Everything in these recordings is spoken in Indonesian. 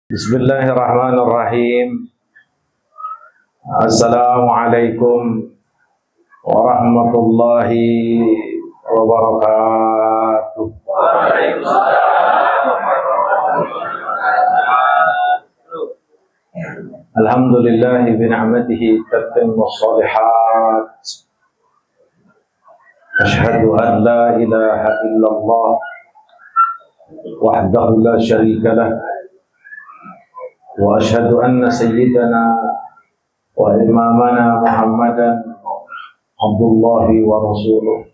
Bismillahirrahmanirrahim. Assalamualaikum warahmatullahi wabarakatuh. Alhamdulillahi bina'matihi tatimmu shalihat. Ashhadu an la ilaha illallah wahdahu la syarika lah. Wa ashhadu anna sayyidana wa imamana Muhammadan abdullahi wa rasuluh.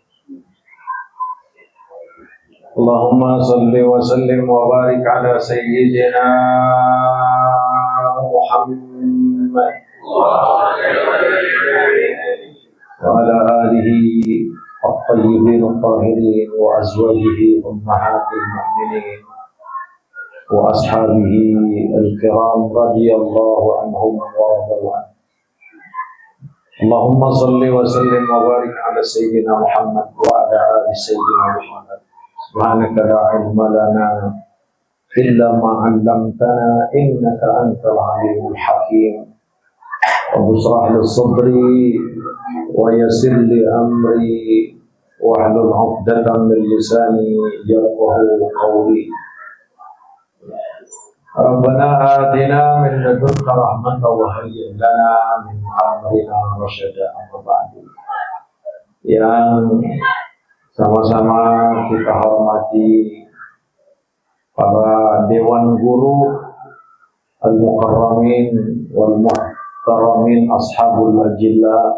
Allahumma salli wa sallim wa barik ala sayyidina Muhammad wa ala alihi at-tayyibin at-tahirin wa azwajihi ummahatil mu'minin wa ashabihi al-kiram radiyallahu anhum wa radu anhum. Allahumma salli wa sallim wa barik ala sayyidina Muhammad wa ala ali sayyidina Muhammad. Subhanaka la ilma lana illa ma 'allamtana innaka antal alimul hakim. Rabbi shrah li sadri wa yassir li amri wahlul 'uqdatam min lisani yafqahu qawli. Rabbana atina min ladunka rahmatan wa hayyi' lana min amrina rasyada. Amma ba'du. Yang sama-sama kita hormati para dewan guru al-mukarramin wal muhtaramin ashabul ajilla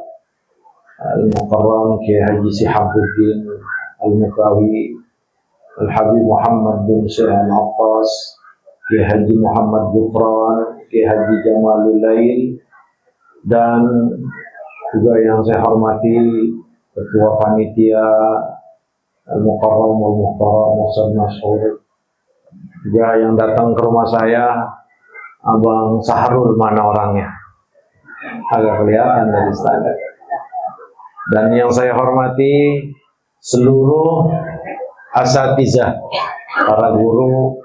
al-mukarram Kiai Haji Sihabuddin al-Mukawi, Al-Habib Muhammad bin Syekh Al-Attas, Kiai Haji Muhammad Gufran, Kiai Haji Jamalul Lail, dan juga yang saya hormati Ketua Panitia Al-Mukarram wal Muhtaram Ustaz Masyhur, juga yang datang ke rumah saya Abang Sahrul, mana orangnya? Agak kelihatan dari istana. Dan yang saya hormati seluruh asatizah, para guru,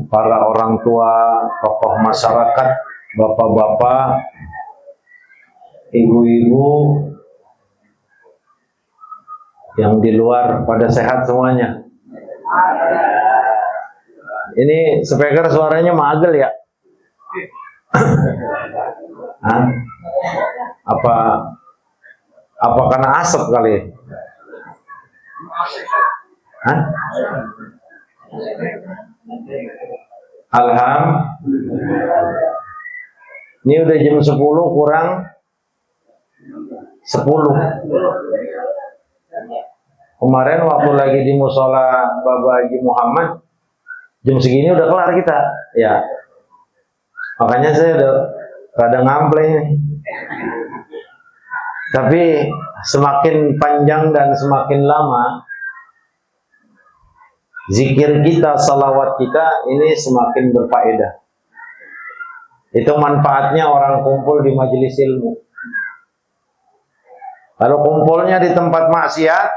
para orang tua, tokoh masyarakat, bapak-bapak, ibu-ibu yang di luar, pada sehat semuanya. Ini speaker suaranya magel ya? Hah? Apa karena asap kali? Hah? Alhamdulillah. Ini udah jam 10 kurang 10. Kemarin waktu lagi di musola Bapak Haji Muhammad, jam segini udah kelar kita. Ya. Makanya saya udah rada ngampleng nih. Tapi semakin panjang dan semakin lama zikir kita, salawat kita ini semakin berfaedah. Itu manfaatnya orang kumpul di majelis ilmu. Kalau kumpulnya di tempat maksiat,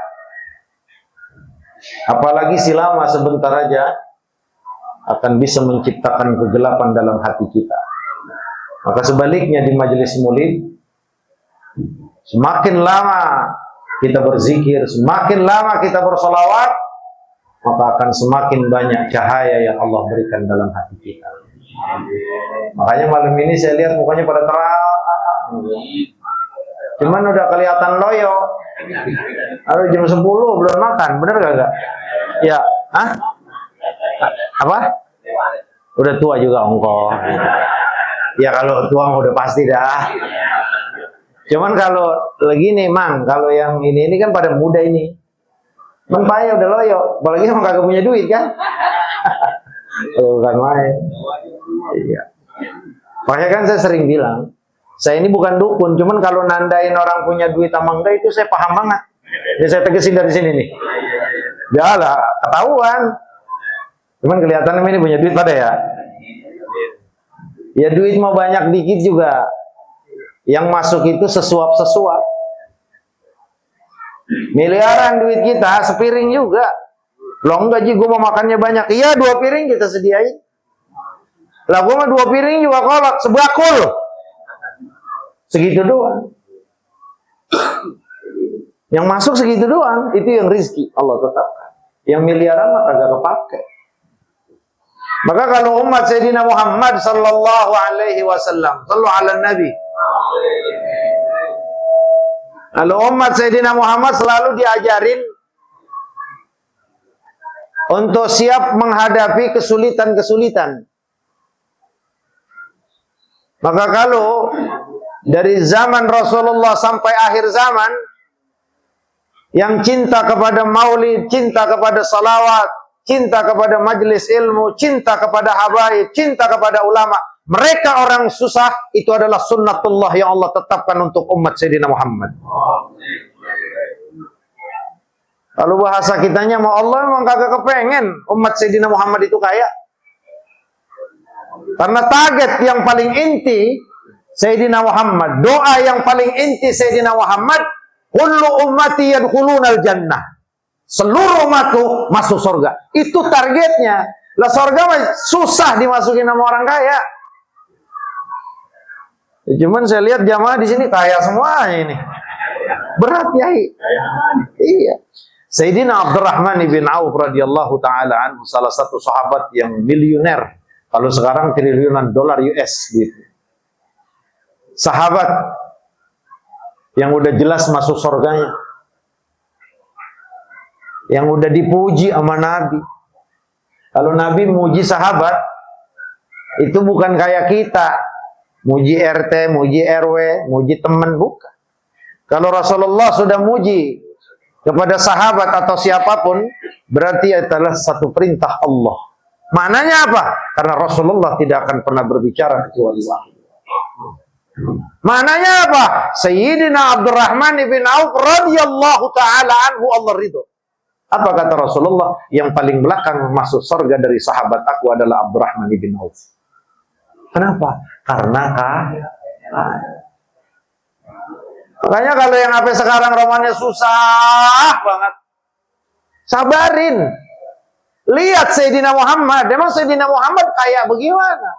apalagi silama sebentar aja, akan bisa menciptakan kegelapan dalam hati kita. Maka sebaliknya di majelis maulid, semakin lama kita berzikir, semakin lama kita bersolawat, maka akan semakin banyak cahaya yang Allah berikan dalam hati kita. Makanya malam ini saya lihat mukanya pada terang, cuman udah kelihatan loyo. Aduh, jam 10 belum makan, bener gak? Ya, hah? Apa? Udah tua juga engkau. Ya kalau tua udah pasti dah. Cuman kalau lagi nih Mang, kalau yang ini kan pada muda ini. Mempaya udah loyo, apalagi emang kagak punya duit kan? Kalau bukan main. Iya. Makanya kan saya sering bilang, saya ini bukan dukun, cuman kalau nandain orang punya duit sama enggak itu saya paham banget. Jadi saya tegesin dari sini nih. Ya lah, ketahuan. Cuman kelihatan ini punya duit pada ya. Ya duit mau banyak dikit juga. Yang masuk itu sesuap-sesuap. Miliaran duit kita, sepiring juga. Loh enggak Ji, gue mau makannya banyak. Iya, 2 piring kita sediain. Lah gua mah 2 piring juga kolak, sebakul. Segitu doang. Yang masuk segitu doang, itu yang rizki Allah tetapkan. Yang miliaran mah kagak kepake. Maka kalau umat Sayyidina Muhammad sallallahu alaihi wasallam, sallu ala Nabi. Kalau umat Sayyidina Muhammad selalu diajarin untuk siap menghadapi kesulitan-kesulitan. Maka kalau dari zaman Rasulullah sampai akhir zaman, yang cinta kepada maulid, cinta kepada salawat, cinta kepada majelis ilmu, cinta kepada habaib, cinta kepada ulama, mereka orang susah, itu adalah sunnatullah yang Allah tetapkan untuk umat Sayyidina Muhammad. Kalau bahasa kitanya, mau Allah emang kagak kepengen umat Sayyidina Muhammad itu kaya. Karena target yang paling inti Sayyidina Muhammad, doa yang paling inti Sayyidina Muhammad, kullu ummati yadkhulunal jannah. Seluruh umatku masuk surga. Itu targetnya. Lah surga mah susah dimasukin sama orang kaya. Cuman saya lihat jamaah di sini kaya semuanya ini. Berat Yai. Iya. Sayyidina Abdurrahman ibn Auf radhiyallahu taala anhu, salah satu sahabat yang miliuner. Kalau sekarang triliunan dolar US gitu. Sahabat yang udah jelas masuk surganya, yang udah dipuji sama Nabi. Kalau Nabi muji sahabat, itu bukan kayak kita muji RT, muji RW, muji teman, bukan. Kalau Rasulullah sudah muji kepada sahabat atau siapapun, berarti adalah satu perintah Allah. Maknanya apa? Karena Rasulullah tidak akan pernah berbicara kecuali wahyu. Maknanya apa? Sayyidina Abdurrahman ibn Auf radhiyallahu taala anhu, Allah ridho. Apa kata Rasulullah? Yang paling belakang masuk surga dari sahabat aku adalah Abdurrahman ibn Auf. Kenapa? Karena makanya kalau yang apa sekarang romannya susah banget, sabarin. Lihat Sayyidina Muhammad. Emang Sayyidina Muhammad kaya bagaimana?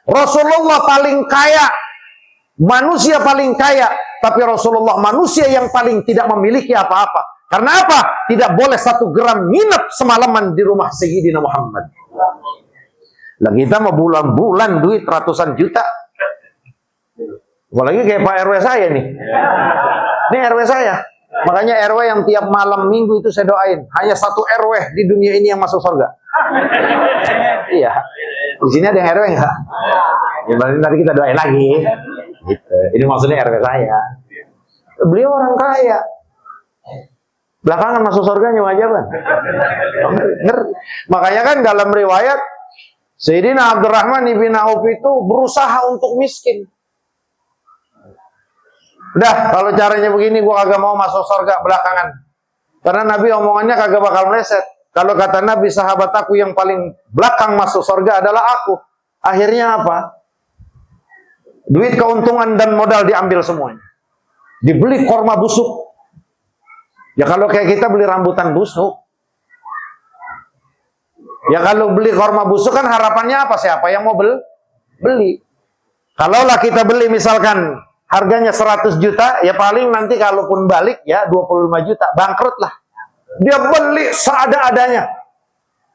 Rasulullah paling kaya, manusia paling kaya, tapi Rasulullah manusia yang paling tidak memiliki apa-apa. Karena apa? Tidak boleh 1 gram nginep semalaman di rumah Sayyidina Muhammad. Lah kita mau bulan-bulan duit ratusan juta. Apalagi kayak Pak RW saya nih. Ini RW saya. Makanya RW yang tiap malam minggu itu saya doain. Hanya 1 RW di dunia ini yang masuk surga. Iya. Di sini ada yang RW enggak? Ya berarti nanti kita doain lagi. Gitu. Ini maksudnya RW saya. Beliau orang kaya. Belakangan masuk surganya wajaban. Makanya kan dalam riwayat Sayyidina Abdurrahman ibn Auf itu berusaha untuk miskin. Udah, kalau caranya begini gua kagak mau masuk surga belakangan. Karena Nabi omongannya kagak bakal meleset. Kalau kata Nabi, sahabat aku yang paling belakang masuk surga adalah aku. Akhirnya apa? Duit keuntungan dan modal diambil semuanya. Dibeli korma busuk. Ya kalau kayak kita beli rambutan busuk. Ya kalau beli korma busuk kan harapannya apa? Siapa yang mau beli? Kalaulah kita beli misalkan harganya 100 juta, ya paling nanti kalaupun balik ya 25 juta, bangkrut lah. Dia beli seada-adanya.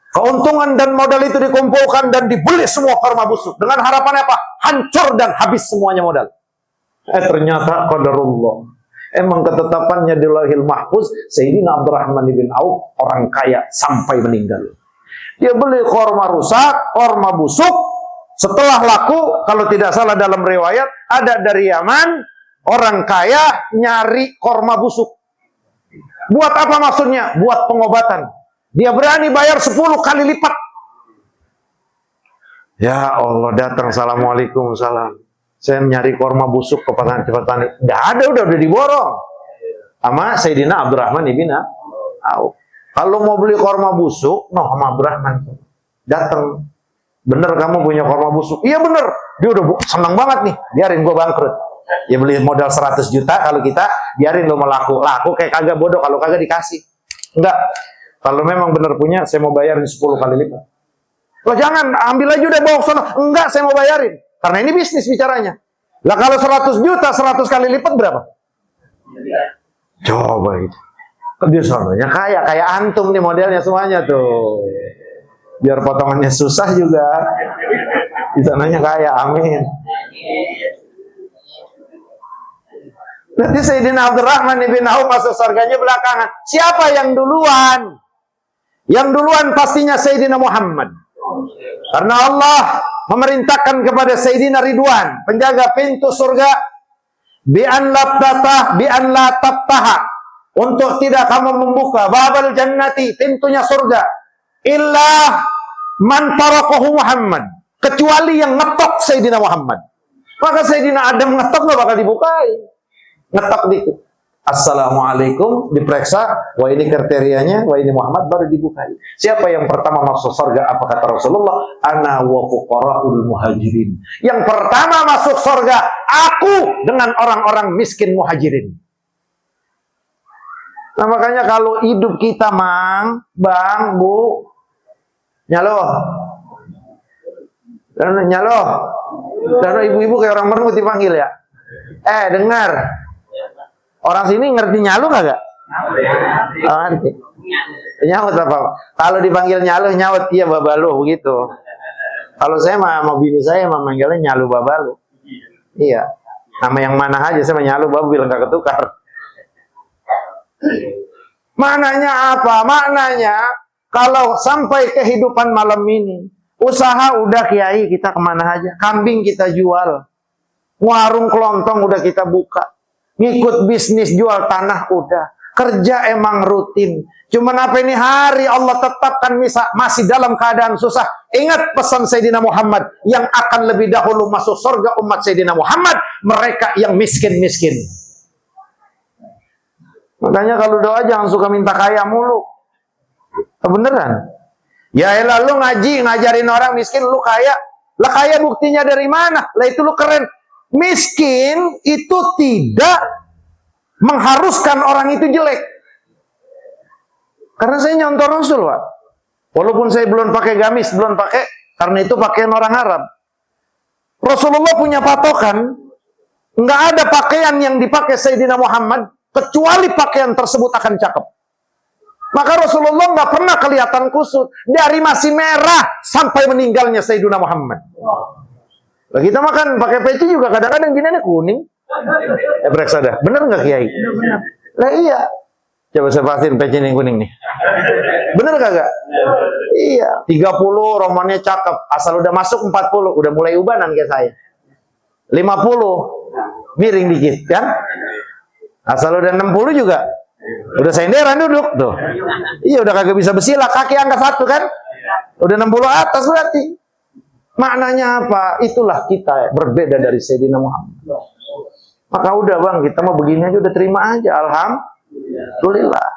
Keuntungan dan modal itu dikumpulkan dan dibeli semua korma busuk. Dengan harapan apa? Hancur dan habis semuanya modal. Ternyata qadarullah. Emang ketetapannya di Lauhil Mahfuz, Sayyidina Abdurrahman bin Auf orang kaya sampai meninggal. Dia beli korma rusak, korma busuk. Setelah laku, kalau tidak salah dalam riwayat, ada dari Yaman, orang kaya nyari korma busuk. Buat apa maksudnya? Buat pengobatan. Dia berani bayar 10 kali lipat. Ya Allah, datang, assalamualaikum, salam. Saya nyari korma busuk ke petani. Nggak ada, udah diborong. Sama Sayyidina Abdurrahman ibn Auf. Kalau mau beli korma busuk, sama Abdurrahman. Datang. Bener kamu punya korma busuk? Iya bener. Dia udah senang banget nih. Biarin gue bangkrut. Ya beli modal 100 juta. Kalau kita biarin lo mau laku kayak kagak bodoh kalau kagak dikasih. Enggak. Kalau memang bener punya, saya mau bayarin 10 kali lipat. Loh jangan, ambil aja udah bawa ke sana. Enggak, saya mau bayarin. Karena ini bisnis bicaranya. Lah kalau 100 juta, 100 kali lipat berapa? Coba itu. Dia sononya kayak antum nih modelnya semuanya tuh. Biar potongannya susah juga. Di sananya kaya, amin. Nanti Sayyidina Abdurrahman ibn Auf masuk surganya belakangan. Siapa yang duluan? Yang duluan pastinya Sayyidina Muhammad. Karena Allah memerintahkan kepada Sayyidina Ridwan, penjaga pintu surga, bi an la tabtaha, untuk tidak kamu membuka babal jannati, pintunya surga, illa man tarakahu Muhammad, kecuali yang ngetok Sayyidina Muhammad. Maka Sayyidina Adam ngetok gak bakal dibukai. Ngetok dikit. Assalamualaikum, diperiksa, wah ini kriterianya, wah ini Muhammad, baru dibukai. Siapa yang pertama masuk surga? Apa kata Rasulullah? Ana wa fuqaraul muhajirin. Yang pertama masuk surga, aku dengan orang-orang miskin muhajirin. Nah makanya kalau hidup kita, Mang, Bang, Bu, nyalo. Dan ibu-ibu kayak orang merengut dipanggil ya. Dengar. Orang sini ngerti nyalu nggak? Oh, ngerti. Nyaut apa? Kalau dipanggil nyalu, nyaut, iya babalu begitu. Kalau saya mau bini saya manggilnya nyalu babalu. Iya. Nama yang mana aja saya nyalu babil, nggak ketukar. Maknanya apa? Maknanya kalau sampai kehidupan malam ini, usaha udah kiai, kita kemana aja? Kambing kita jual, warung kelontong udah kita buka. Ngikut bisnis jual tanah udah, kerja emang rutin. Cuman apa ini hari Allah tetapkan masih dalam keadaan susah. Ingat pesan Sayyidina Muhammad, yang akan lebih dahulu masuk surga umat Sayyidina Muhammad, mereka yang miskin-miskin. Makanya kalau doa jangan suka minta kaya mulu. Beneran. Ya elah, lu ngaji ngajarin orang miskin lu kaya. Lah kaya buktinya dari mana? Lah itu lu keren. Miskin itu tidak mengharuskan orang itu jelek. Karena saya nyontoh Rasul, Pak. Walaupun saya belum pakai gamis, belum pakai, karena itu pakaian orang Arab. Rasulullah punya patokan, nggak ada pakaian yang dipakai Sayyidina Muhammad, kecuali pakaian tersebut akan cakep. Maka Rasulullah nggak pernah kelihatan kusut, dari masih merah sampai meninggalnya Sayyidina Muhammad. Nah, kita makan pakai peci juga kadang-kadang gini kuning. Periksa dah, bener nggak Kiai? Nah iya. Coba saya pastiin peci ini kuning nih. Bener kagak? Iya. 30 romannya cakep, asal udah masuk 40, udah mulai ubanan kayak saya. 50 miring dikit kan? Asal udah 60 juga, udah senderan duduk tuh. Iya udah kagak bisa bersila, kaki angkat satu kan? Udah 60 atas berarti. Maknanya apa? Itulah kita berbeda dari Sayyidina Muhammad. Maka udah bang, kita mau begini aja udah terima aja. Alhamdulillah.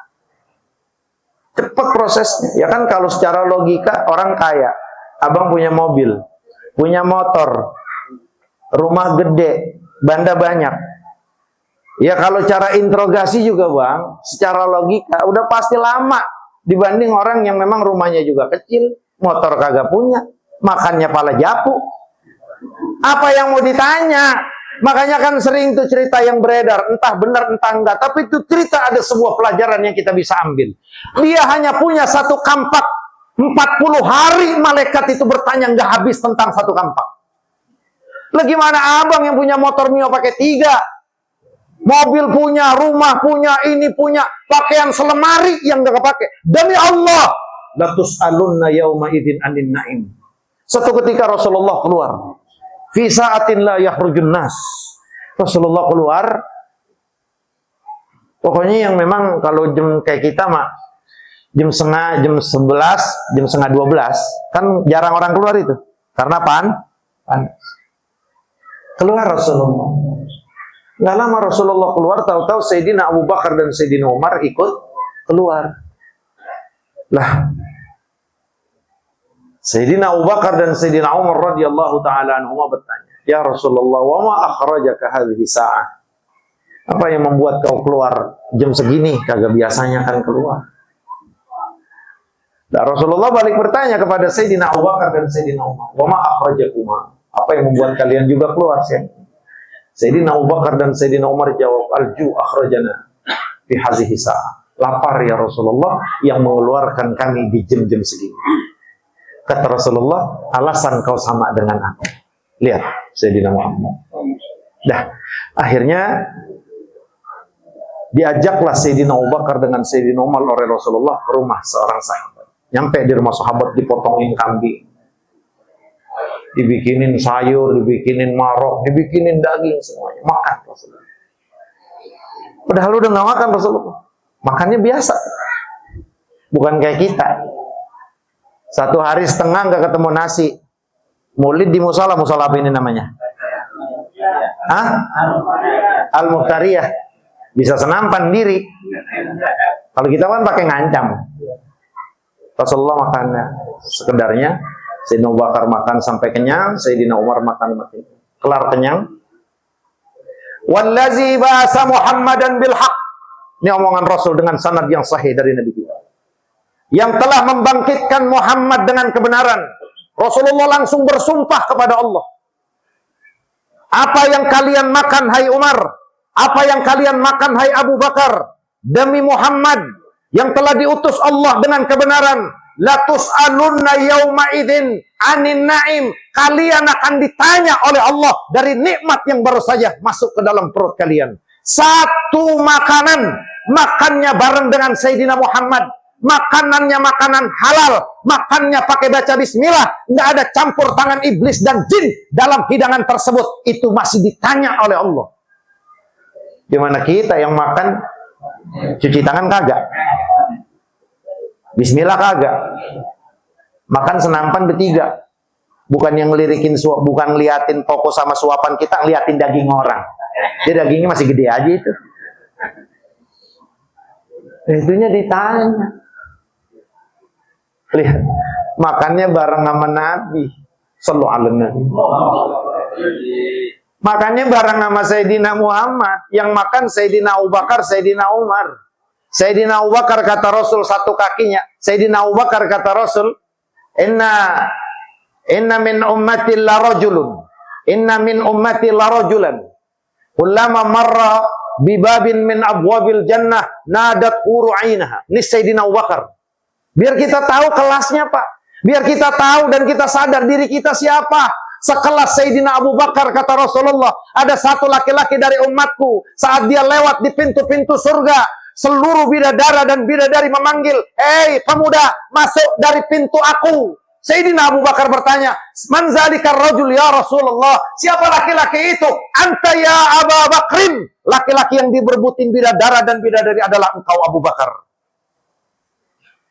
Cepat prosesnya. Ya kan kalau secara logika orang kaya, abang punya mobil, punya motor, rumah gede, banda banyak. Ya kalau cara interogasi juga bang, secara logika udah pasti lama dibanding orang yang memang rumahnya juga kecil, motor kagak punya, makannya pala japu. Apa yang mau ditanya? Makanya kan sering tuh cerita yang beredar, entah benar entah enggak, tapi itu cerita ada sebuah pelajaran yang kita bisa ambil. Dia hanya punya satu kampak, 40 hari malaikat itu bertanya nggak habis tentang satu kampak. Lah gimana abang yang punya motor Mio pakai 3, mobil punya, rumah punya, ini punya, pakaian selemari yang nggak kepake. Demi Allah, la tus'alunna yauma idzin 'anin na'im. Suatu ketika Rasulullah keluar, fi sa'atin la yakhrujun nas. Rasulullah keluar, pokoknya yang memang kalau jam kayak kita mah jam 11, jam setengah 12, kan jarang orang keluar itu. Karena panas. Keluar Rasulullah. Nggak lama Rasulullah keluar, tahu-tahu Sayyidina Abu Bakar dan Sayyidina Umar ikut keluar. Lah, Sayyidina Abu Bakar dan Sayyidina Umar radhiyallahu taala anhuma bertanya, "Ya Rasulullah, wa ma akhrajaka hadhihi sa'ah?" Apa yang membuat kau keluar jam segini? Kagak biasanya kan keluar. Dan Rasulullah balik bertanya kepada Sayyidina Abu Bakar dan Sayyidina Umar, "Wa ma akhrajakuma?" Apa yang membuat kalian juga keluar siang? Sayyidina Abu Bakar dan Sayyidina Umar jawab, "Al-ju' akhrajana fi hazihi sa'ah." Lapar ya Rasulullah yang mengeluarkan kami di jam-jam segini. Kata Rasulullah, alasan kau sama dengan aku. Lihat Sayyidina Muhammad. Dah, akhirnya diajaklah Sayyidina Abu Bakar dengan Sayyidina Umar oleh Rasulullah ke rumah seorang sahabat. Nyampe di rumah sahabat dipotongin kambing, dibikinin sayur, dibikinin marok, dibikinin daging semuanya. Makan Rasulullah. Padahal udah nggak makan Rasulullah. Makannya biasa. Bukan kayak kita. Satu hari setengah nggak ketemu nasi. Maulid di musola apa ini namanya? Hah? Al-Mukhtariyah. Bisa senampan diri. Kalau kita kan pakai ngancam. Rasulullah makannya sekedarnya. Sayyidina Abu Bakar makan sampai kenyang, Sayyidina Umar makan makin kelar kenyang. Wallazi ba'asa Muhammadan bil haq. Ini omongan Rasul dengan sanad yang sahih dari Nabi kita. Yang telah membangkitkan Muhammad dengan kebenaran. Rasulullah langsung bersumpah kepada Allah. Apa yang kalian makan hai Umar? Apa yang kalian makan hai Abu Bakar? Demi Muhammad yang telah diutus Allah dengan kebenaran, la tus'alunna yauma idzin 'anin na'im. Kalian akan ditanya oleh Allah dari nikmat yang baru saja masuk ke dalam perut kalian. Satu makanan, makannya bareng dengan Sayyidina Muhammad. Makanannya makanan halal, makannya pakai baca bismillah, nggak ada campur tangan iblis dan jin dalam hidangan tersebut. Itu masih ditanya oleh Allah. Gimana kita yang makan cuci tangan kagak? Bismillah kagak? Makan senampan bertiga. Bukan yang ngelirikin suap, bukan ngeliatin toko sama suapan kita, ngeliatin daging orang. Dia dagingnya masih gede aja itu. Itunya ditanya. Lihat, makannya bareng sama Nabi. Sallu ala Nabi. Makannya bareng sama Sayyidina Muhammad. Yang makan Sayyidina Abu Bakar, Sayyidina Umar. Sayyidina Abu Bakar kata Rasul satu kakinya. Sayyidina Abu Bakar kata Rasul, Inna min ummati la rajulun. Inna min ummati la rajulan. Kullama marra bibabin min abwabil jannah nadat huru ainaha. Ini Sayyidina Abu Bakar. Biar kita tahu kelasnya, Pak. Biar kita tahu dan kita sadar diri kita siapa. Sekelas Sayyidina Abu Bakar, kata Rasulullah, ada satu laki-laki dari umatku, saat dia lewat di pintu-pintu surga, seluruh bidadara dan bidadari memanggil, "Hei pemuda, masuk dari pintu aku." Sayyidina Abu Bakar bertanya, "Man zalikar rajul ya Rasulullah?" Siapa laki-laki itu? "Anta ya Abu Bakrin." Laki-laki yang diberbutin bidadara dan bidadari adalah engkau Abu Bakar.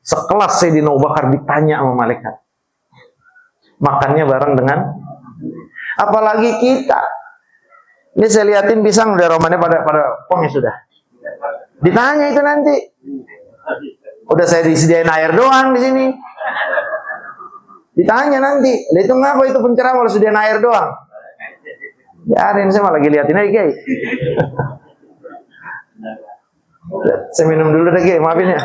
Sekelas Sayyidina Abu Bakar ditanya sama malaikat. Makannya bareng dengan, apalagi kita. Ini saya liatin pisang udah romannya pada pongnya sudah. Ditanya itu nanti. Udah saya disediain air doang di sini. Ditanya nanti, itu ngapa itu penceramah kalau sediain air doang? Biarin, saya malah lagi liatin aja, guys. Saya minum dulu deh, guys, maafin ya.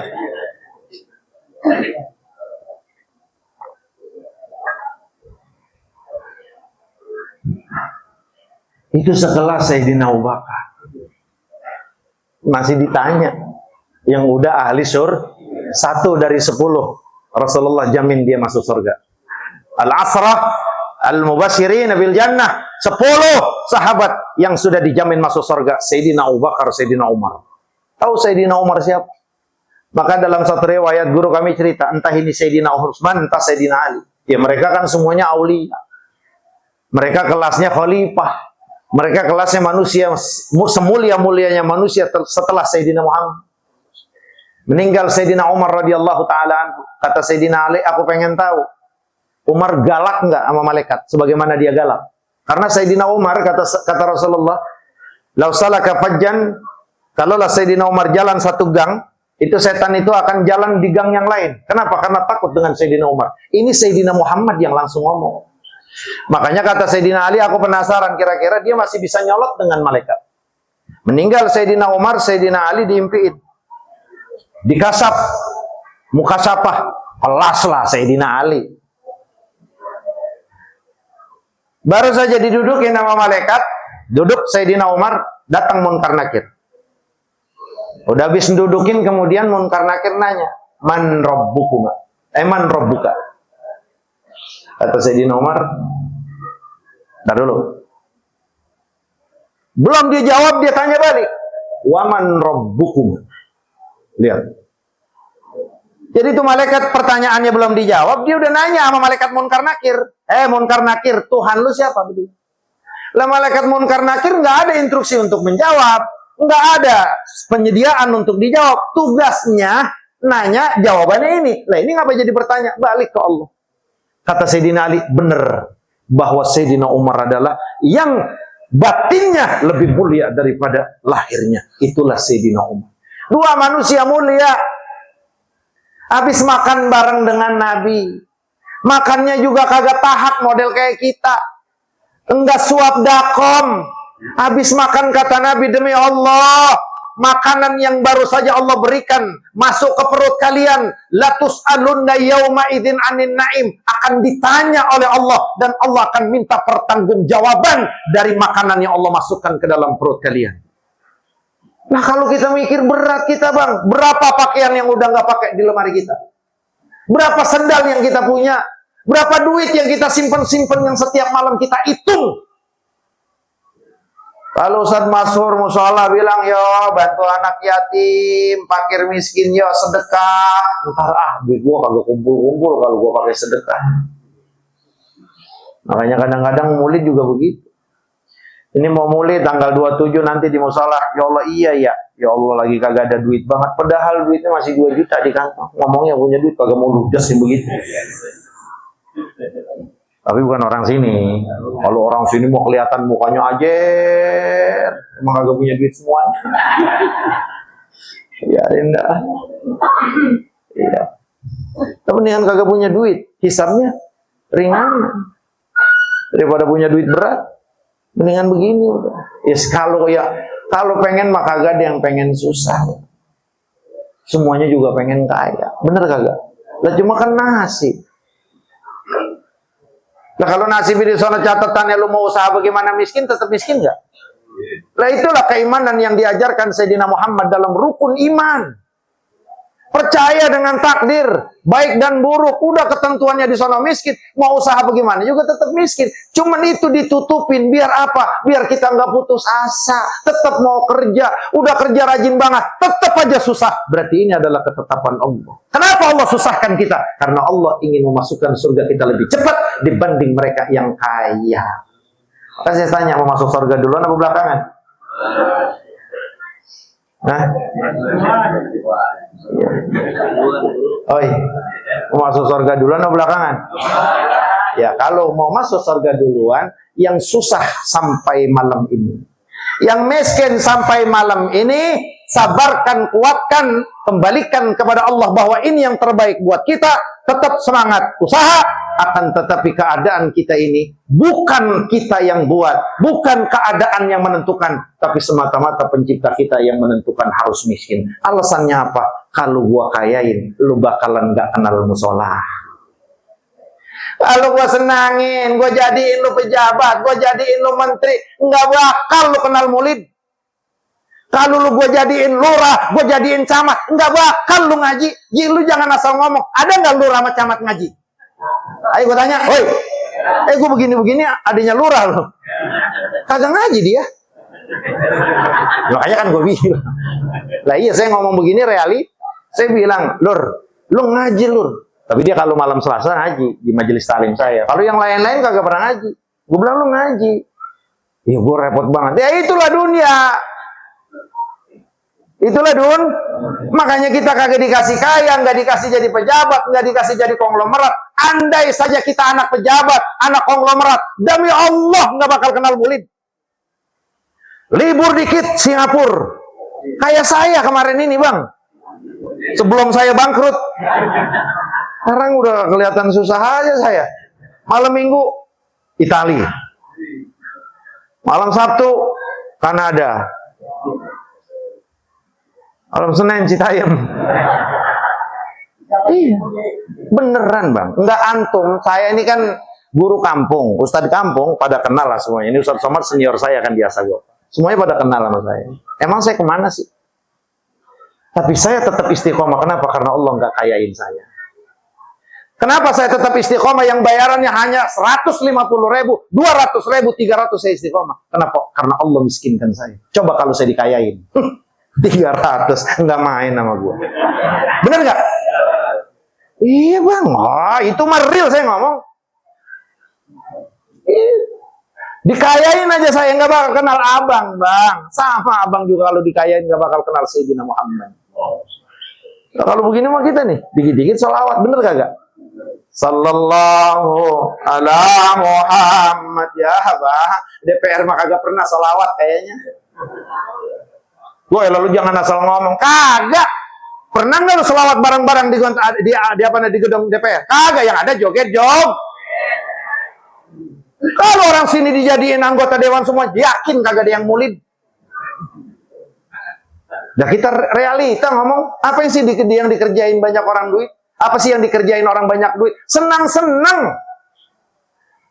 Itu sekelas Sayyidina Abu Bakar. Masih ditanya. Yang udah ahli surga, 1 dari 10. Rasulullah jamin dia masuk surga. Al-asrah al-mubasyirin bil jannah. 10 sahabat yang sudah dijamin masuk surga. Sayyidina Abu Bakar, Sayyidina Umar. Tahu Sayyidina Umar siapa? Maka dalam satu riwayat guru kami cerita, entah ini Sayyidina Utsman, entah Sayyidina Ali. Ya mereka kan semuanya aulia. Mereka kelasnya khalifah. Mereka kelasnya manusia, semulia-mulianya manusia setelah Sayyidina Muhammad. Meninggal Sayyidina Umar radhiyallahu ta'ala anhu. Kata Sayyidina Ali, aku pengen tahu, Umar galak nggak sama malaikat? Sebagaimana dia galak. Karena Sayyidina Umar, kata Rasulullah, lau salaka fajjan, kalaulah Sayyidina Umar jalan satu gang, itu setan itu akan jalan di gang yang lain. Kenapa? Karena takut dengan Sayyidina Umar. Ini Sayyidina Muhammad yang langsung ngomong. Makanya kata Sayyidina Ali, aku penasaran kira-kira dia masih bisa nyolot dengan malaikat. Meninggal Sayyidina Umar, Sayyidina Ali diimpiin. Dikasap, mukasapah, kelas lah Sayyidina Ali. Baru saja didudukin nama malaikat, duduk Sayyidina Umar, datang Munkar Nakir. Udah habis dudukin, kemudian Munkar Nakir nanya, Man Rabbuka? Man Rabbuka? Kata Sayyidina Umar, tar dulu. Belum dia jawab, dia tanya balik, Waman Rabbukum? Lihat. Jadi itu malaikat pertanyaannya belum dijawab, dia udah nanya sama malaikat Munkar Nakir. Munkar Nakir, Tuhan lu siapa? Begitu. Lah malaikat Munkar Nakir nggak ada instruksi untuk menjawab, nggak ada penyediaan untuk dijawab. Tugasnya nanya, jawabannya ini. Lah ini ngapa jadi bertanya? Balik ke Allah. Kata Sayyidina Ali, benar bahwa Sayyidina Umar adalah yang batinnya lebih mulia daripada lahirnya. Itulah Sayyidina Umar. Dua manusia mulia. Habis makan bareng dengan Nabi. Makannya juga kagak tahak model kayak kita. Enggak suap dakom. Habis makan kata Nabi, demi Allah, makanan yang baru saja Allah berikan masuk ke perut kalian, latus alunna yauma idzin anin naim, akan ditanya oleh Allah dan Allah akan minta pertanggungjawaban dari makanan yang Allah masukkan ke dalam perut kalian. Nah kalau kita mikir berat kita bang, berapa pakaian yang udah nggak pakai di lemari kita? Berapa sendal yang kita punya? Berapa duit yang kita simpen-simpen yang setiap malam kita hitung? Kalau Ustaz Masyhur Musola bilang, yo bantu anak yatim, fakir miskin, yo sedekah. Ntar duit gua kagak kumpul-kumpul kalau gua pakai sedekah. Makanya kadang-kadang murid juga begitu. Ini mau mulai tanggal 27 nanti di musola. Ya Allah, iya ya. Ya Allah, lagi kagak ada duit banget. Padahal duitnya masih 2 juta di kantong. Ngomongnya punya duit kagak mau ludes yang begitu. Tapi bukan orang sini. Kalau orang sini mau kelihatan mukanya ajer, emang kagak punya duit semuanya. Biarin dah. Iya. Tapi dengan kagak punya duit, hisabnya ringan. Daripada punya duit berat. Mendingan begini udah. Kalau pengen mah kagak ada yang pengen susah. Semuanya juga pengen kaya. Bener kagak? Lah cuma kan nasib. Nah kalau nasib di sana catatannya lu mau usaha bagaimana miskin, tetap miskin nggak? Lah itulah keimanan yang diajarkan Sayyidina Muhammad dalam rukun iman. Percaya dengan takdir, baik dan buruk. Udah ketentuannya di sana miskin, mau usaha bagaimana juga tetap miskin. Cuman itu ditutupin, biar apa? Biar kita nggak putus asa. Tetap mau kerja, udah kerja rajin banget, tetap aja susah. Berarti ini adalah ketetapan Allah. Kenapa Allah susahkan kita? Karena Allah ingin memasukkan surga kita lebih cepat dibanding mereka yang kaya. Maka saya tanya, mau masuk surga duluan apa belakangan? Hah? Oi, mau masuk surga duluan atau belakangan? Ya, kalau mau masuk surga duluan, yang susah sampai malam ini, yang miskin sampai malam ini, sabarkan, kuatkan, kembalikan kepada Allah bahwa ini yang terbaik buat kita. Tetap semangat usaha, akan tetapi keadaan kita ini bukan kita yang buat, bukan keadaan yang menentukan, tapi semata-mata pencipta kita yang menentukan harus miskin. Alasannya apa? Kalau gua kayain, lu bakalan gak kenal musola. Kalau gua senangin, gua jadiin lu pejabat, gua jadiin lu menteri, nggak bakal lu kenal maulid. Kalau lu gua jadiin lurah, gua jadiin camat, nggak bakal lu ngaji. Jadi lu jangan asal ngomong. Ada nggak lurah sama camat ngaji? Ayo gua tanya, woi, gua begini-begini, adanya lurah lu. Kagak ngaji dia. Makanya kan gua bilang. Lah iya, saya ngomong begini reali. Saya bilang, Lur, lu ngaji lur. Tapi dia kalau malam Selasa ngaji di majelis taklim saya. Kalau yang lain-lain kagak pernah ngaji. Gua bilang lu ngaji. Ya gua repot banget. Ya itulah dunia. Itulah dun. Makanya kita kagak dikasih kaya, nggak dikasih jadi pejabat, nggak dikasih jadi konglomerat. Andai saja kita anak pejabat, anak konglomerat, demi Allah nggak bakal kenal maulid. Libur dikit Singapura. Kayak saya kemarin ini bang. Sebelum saya bangkrut. Sekarang udah kelihatan susah aja saya. Malam Minggu Italia. Malam Sabtu Kanada. Malam Senin Citayam. Iya, beneran bang. Enggak antum, saya ini kan guru kampung, ustadz kampung, pada kenal lah semuanya. Ini Ustadz Somad senior saya kan biasa gue. Semuanya pada kenal sama saya. Emang saya kemana sih? Tapi saya tetap istiqomah. Kenapa? Karena Allah nggak kayain saya. Kenapa saya tetap istiqomah yang bayarannya hanya 150.000, 200.000, 300 saya istiqomah? Kenapa? Karena Allah miskinkan saya. Coba kalau saya dikayain. 300, nggak main sama gue. Bener nggak? Iya bang, itu mah real saya ngomong. Dikayain aja saya nggak bakal kenal abang bang. Sama abang juga kalau dikayain nggak bakal kenal Sayyidina Muhammad. Nah, kalau begini mah kita nih, dikit-dikit sholawat, bener kagak? Sallallahu ala Muhammad ya bang. DPR mah kagak pernah sholawat kayaknya. Gue lalu jangan asal ngomong, kagak. Pernah nggak lu selawat bareng-bareng di gedung DPR? Kagak, yang ada joget-jog. Kalau orang sini dijadiin anggota dewan semua, yakin kagak ada yang mulid. Nah kita realita ngomong, apa yang sih yang dikerjain banyak orang duit? Apa sih yang dikerjain orang banyak duit? Senang-senang.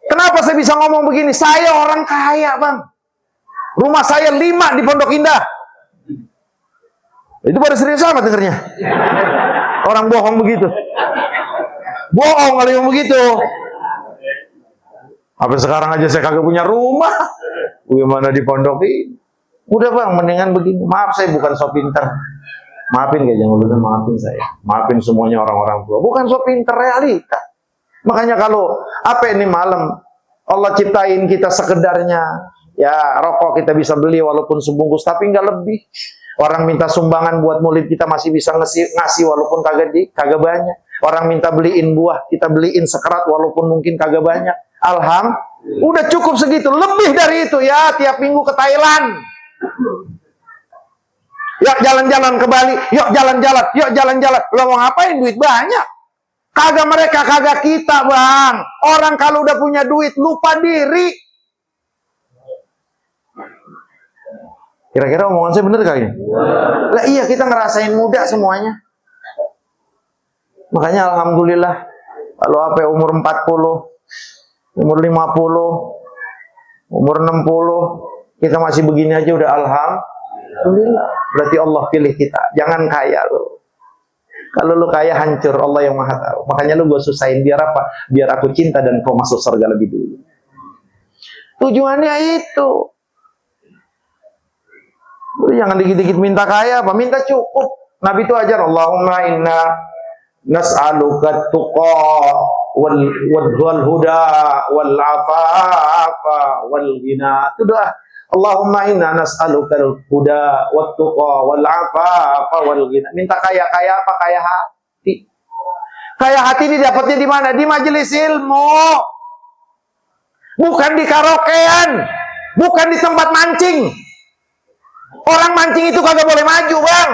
Kenapa saya bisa ngomong begini? Saya orang kaya bang. Rumah saya 5 di Pondok Indah. Itu pada serius amat dengernya. Orang bohong begitu. Bohong kalau yang begitu. Apa sekarang aja saya kagak punya rumah. Gimana dipondokin? Udah bang, mendingan begini. Maaf saya bukan sok pinter. Maafin kayak jangan lupa maafin saya. Maafin semuanya orang-orang tua. Bukan sok pinter, realita. Makanya kalau apa ini malam Allah ciptain kita sekedarnya. Ya rokok kita bisa beli walaupun sebungkus tapi nggak lebih. Orang minta sumbangan buat murid kita masih bisa ngasih walaupun kagak banyak. Orang minta beliin buah, kita beliin sekerat walaupun mungkin kagak banyak. Udah cukup segitu. Lebih dari itu ya, tiap minggu ke Thailand. Yuk jalan-jalan ke Bali, yuk jalan-jalan. Lo mau ngapain duit banyak? Kagak mereka, kagak kita bang. Orang kalau udah punya duit lupa diri. Kira-kira omongan saya bener kali? Lah iya, kita ngerasain muda semuanya. Makanya alhamdulillah kalau apa umur 40, umur 50, umur 60 kita masih begini aja udah alhamdulillah. Berarti Allah pilih kita. Jangan kaya lo. Kalau lo kaya hancur, Allah yang Maha tahu. Makanya lo gue susahin biar apa? Biar aku cinta dan kau masuk surga lebih dulu. Tujuannya itu. Jangan dikit-dikit minta kaya, apa? Minta cukup. Nabi itu ajar, Allahumma inna nas'aluka tuqa wal huda wal afafa wal ghina. Itu doa. Allahumma inna nas'aluka al-huda wat tuqa wal afafa wal ghina. Minta kaya apa? Kaya hati. Kaya hati ini dapatnya di mana? Di majelis ilmu. Bukan di karaokean. Bukan di tempat mancing. Orang mancing itu kagak boleh maju, bang.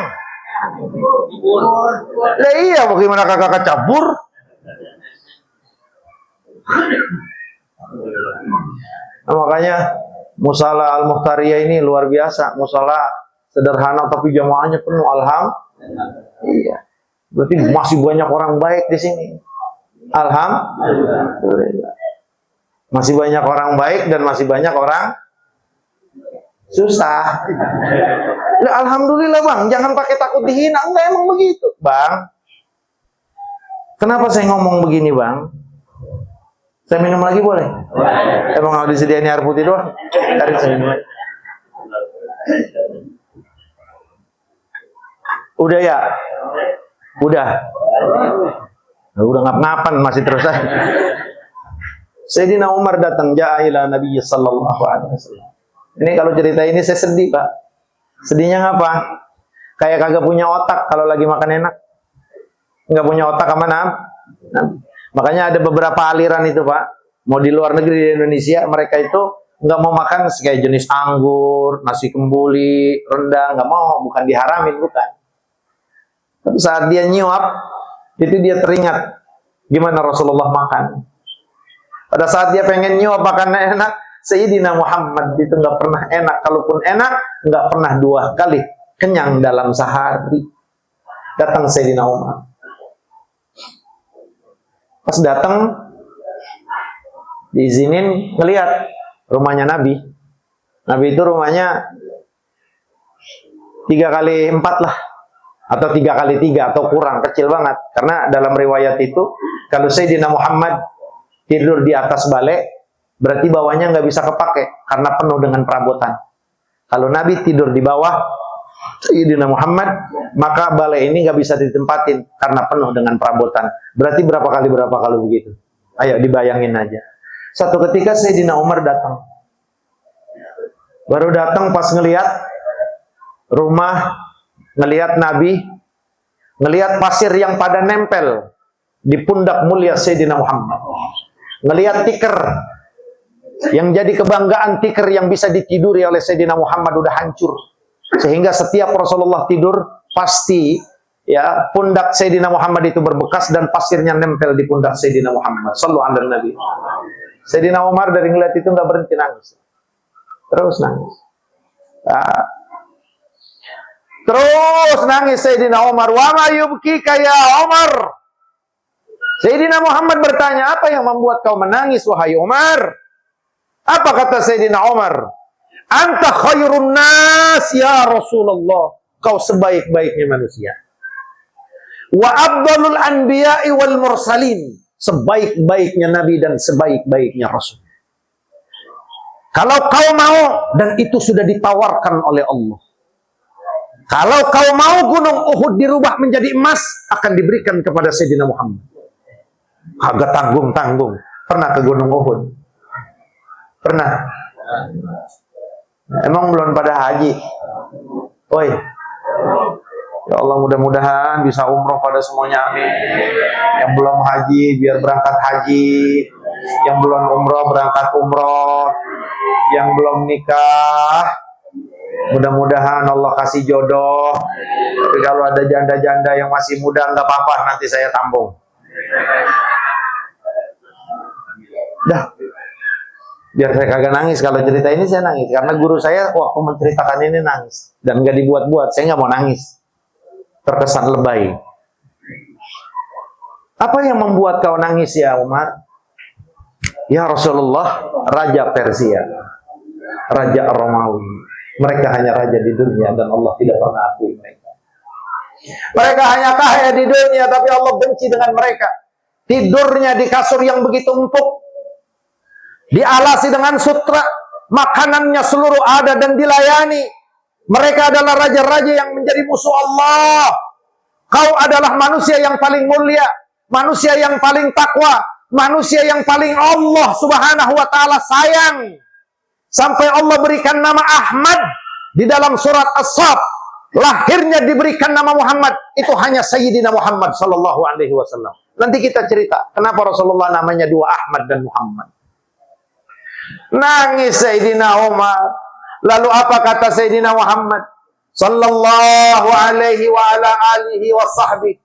Lah iya, bagaimana kagak kecabur? Nah, makanya musala Al-Mukhtariyah ini luar biasa. Musala sederhana tapi jamaahnya penuh. Iya. Berarti masih banyak orang baik di sini. Alhamdulillah. Masih banyak orang baik dan masih banyak orang susah. Nah, alhamdulillah bang, jangan pakai takut dihina. Enggak, emang begitu bang. Kenapa saya ngomong begini bang? Saya minum lagi boleh? Emang kalau disediain air putih doang? Cari saya minum. Udah ya? Udah ngap-ngapan masih terus aja. Sayyidina Umar datang ila Nabi sallallahu alaihi wasallam. Ini kalau cerita ini saya sedih, Pak. Sedihnya ngapa? Kayak kagak punya otak kalau lagi makan enak. Nggak punya otak kemana? Makanya ada beberapa aliran itu, Pak. Mau di luar negeri, di Indonesia, mereka itu nggak mau makan kayak jenis anggur, nasi kembuli, rendang, nggak mau. Bukan diharamin, bukan. Tapi saat dia nyuap, itu dia teringat gimana Rasulullah makan. Pada saat dia pengen nyuap makan enak, Sayyidina Muhammad itu nggak pernah enak. Kalaupun enak, nggak pernah 2 kali kenyang dalam sehari. Datang Sayyidina Umar. Pas datang, diizinin ngelihat rumahnya Nabi. Nabi itu rumahnya 3x4 lah, atau 3x3 atau kurang, kecil banget. Karena dalam riwayat itu, kalau Sayyidina Muhammad tidur di atas balik, berarti bawahnya nggak bisa kepake karena penuh dengan perabotan. Kalau Nabi tidur di bawah Sayyidina Muhammad, maka balai ini nggak bisa ditempatin karena penuh dengan perabotan. Berarti berapa kali begitu? Ayo dibayangin aja. Satu ketika Sayyidina Umar datang. Baru datang pas ngelihat rumah, ngelihat Nabi, ngelihat pasir yang pada nempel di pundak mulia Sayyidina Muhammad. Ngelihat tikar yang jadi kebanggaan, tikar yang bisa ditiduri oleh Sayyidina Muhammad udah hancur. Sehingga setiap Rasulullah tidur pasti ya pundak Sayyidina Muhammad itu berbekas dan pasirnya nempel di pundak Sayyidina Muhammad sallallahu alaihi Nabi. Sayyidina Umar dari ngeliat itu nggak berhenti nangis. Terus nangis. Terus nangis Sayyidina Umar. Wa ma yubkika ya Umar? Sayyidina Muhammad bertanya, apa yang membuat kau menangis wahai Umar? Apa kata Sayyidina Umar? Anta khairun nas ya Rasulullah. Kau sebaik-baiknya manusia. Wa afdalul anbiya'i wal mursalin. Sebaik-baiknya nabi dan sebaik-baiknya rasul. Kalau kau mau, dan itu sudah ditawarkan oleh Allah. Kalau kau mau gunung Uhud dirubah menjadi emas, akan diberikan kepada Sayyidina Muhammad. Agak tanggung-tanggung. Pernah ke gunung Uhud? Pernah? Emang belum pada haji? Oi. Ya Allah, mudah-mudahan bisa umroh pada semuanya, amin. Yang belum haji, biar berangkat haji. Yang belum umroh, berangkat umroh. Yang belum nikah, mudah-mudahan Allah kasih jodoh. Tapi kalau ada janda-janda yang masih muda, nggak apa-apa, nanti saya tambung. Dah, biar saya kagak nangis. Kalau cerita ini saya nangis, karena guru saya waktu menceritakan ini nangis. Dan nggak dibuat-buat, saya nggak mau nangis. Terkesan lebay. Apa yang membuat kau nangis ya Umar? Ya Rasulullah, Raja Persia, Raja Romawi. Mereka hanya raja di dunia dan Allah tidak pernah akui mereka. Mereka hanya kaya di dunia, tapi Allah benci dengan mereka. Tidurnya di kasur yang begitu empuk, dialasi dengan sutra, makanannya seluruh ada dan dilayani. Mereka adalah raja-raja yang menjadi musuh Allah. Kau adalah manusia yang paling mulia, manusia yang paling takwa, manusia yang paling Allah subhanahu wa ta'ala sayang. Sampai Allah berikan nama Ahmad di dalam surat As-Saff. Lahirnya diberikan nama Muhammad. Itu hanya Sayyidina Muhammad sallallahu alaihi wasallam. Nanti kita cerita kenapa Rasulullah namanya dua Ahmad dan Muhammad. Nangis Sayyidina Umar. Lalu apa kata Sayyidina Muhammad sallallahu alaihi wa ala alihi wa sahbihi?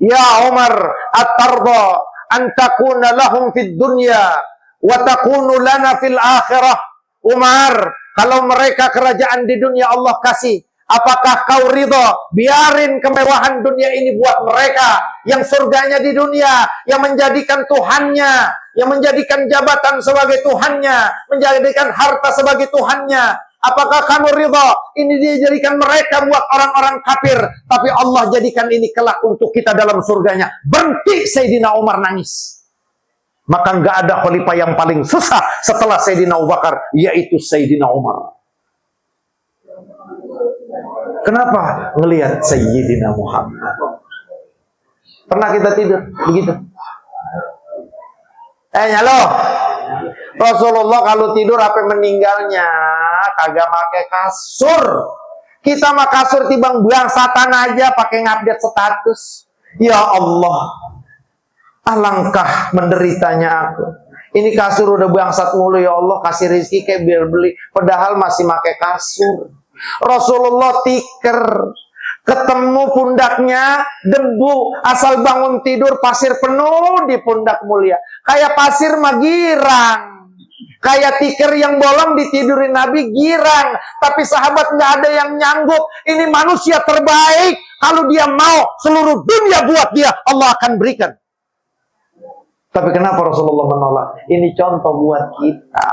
Ya Umar, at-tarda an takuna lahum fid dunya wa takunu lana fil akhirah. Umar, kalau mereka kerajaan di dunia Allah kasih, apakah kau ridho biarin kemewahan dunia ini buat mereka, yang surganya di dunia, yang menjadikan Tuhannya, yang menjadikan jabatan sebagai Tuhannya, menjadikan harta sebagai Tuhannya? Apakah kamu ridho ini dijadikan mereka buat orang-orang kafir, tapi Allah jadikan ini kelak untuk kita dalam surganya? Berhenti Sayyidina Umar nangis. Maka nggak ada khalifah yang paling susah setelah Sayyidina Abu Bakar, yaitu Sayyidina Umar. Kenapa? Ngelihat Sayyidina Muhammad. Pernah kita tidur begitu? Nyalo. Rasulullah kalau tidur apa meninggalnya kagak pakai kasur. Kita mah kasur tibang bangsatan aja pakai ngupdate status. Ya Allah. Alangkah menderitanya aku. Ini kasur udah bangsat mulu, ya Allah kasih rezeki kayak biar beli. Padahal masih pakai kasur. Rasulullah tiker. Ketemu pundaknya debu. Asal bangun tidur pasir penuh di pundak mulia. Kayak pasir mah girang. Kayak tiker yang bolong ditidurin Nabi girang. Tapi sahabat nggak ada yang nyanggup. Ini manusia terbaik. Kalau dia mau seluruh dunia buat dia, Allah akan berikan. Tapi kenapa Rasulullah menolak? Ini contoh buat kita.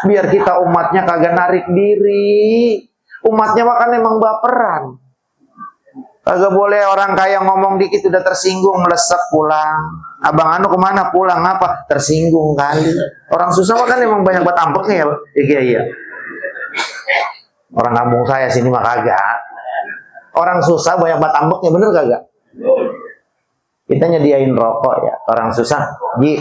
Biar kita umatnya kagak narik diri. Umatnya makan emang baperan. Kagak boleh orang kaya ngomong dikit udah tersinggung, melesat pulang. Abang Anu kemana pulang? Apa? Tersinggung kali. Orang susah kan emang banyak banget ambeknya ya. Iya. Orang kampung saya sini mah kagak. Orang susah banyak banget ambeknya, bener kagak? Kita nyediain rokok ya. Orang susah, Ji,